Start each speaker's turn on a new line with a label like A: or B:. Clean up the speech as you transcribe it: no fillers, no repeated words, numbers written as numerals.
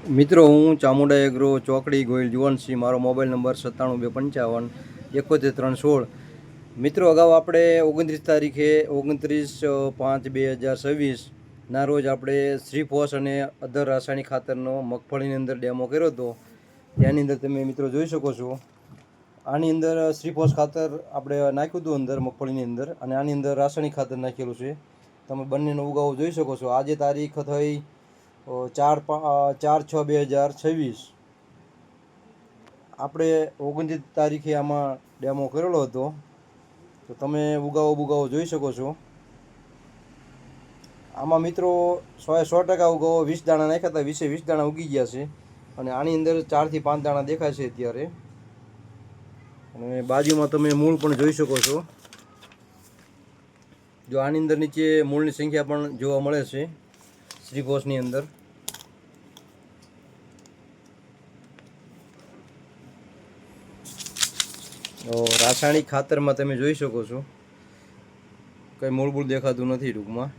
A: મિત્રો, હું ચામુંડા એગ્રો ચોકડી ગોહિલ જુવાનસિંહ. મારો મોબાઈલ નંબર 97 255 71 316. મિત્રો, અગાઉ આપણે 29 તારીખે 29/5/2026 ના રોજ આપણે શ્રીફોસ અને અધર રાસાયણિક ખાતરનો મગફળીની અંદર ડેમો કર્યો હતો. ત્યાંની અંદર તમે મિત્રો જોઈ શકો છો. આની અંદર શ્રીફોસ ખાતર આપણે નાખ્યું હતું અંદર મગફળીની અંદર, અને આની અંદર રાસાયણિક ખાતર નાખેલું છે. તમે બંનેનો ઉગાવો જોઈ શકો છો. આજે તારીખ થઈ 4/6/2026. આપણે 29 તારીખે આમાં ડેમો કરેલો હતો. તો તમે ઉગાવો જોઈ શકો છો. આમાં મિત્રો 100% ઉગાવો 20 દાણા નાખ્યા હતા. 20 દાણા ઉગી ગયા છે. અને આની અંદર 4 થી 5 દાણા દેખાય છે અત્યારે. અને બાજુમાં તમે મૂળ પણ જોઈ શકો છો. જો આની અંદર નીચે મૂળની સંખ્યા પણ જોવા મળે છે શ્રીફોસની અંદર. રાસાયણિક ખાતરમાં તમે જોઈ શકો છો, કંઈ મૂળભૂત દેખાતું નથી ટૂંકમાં.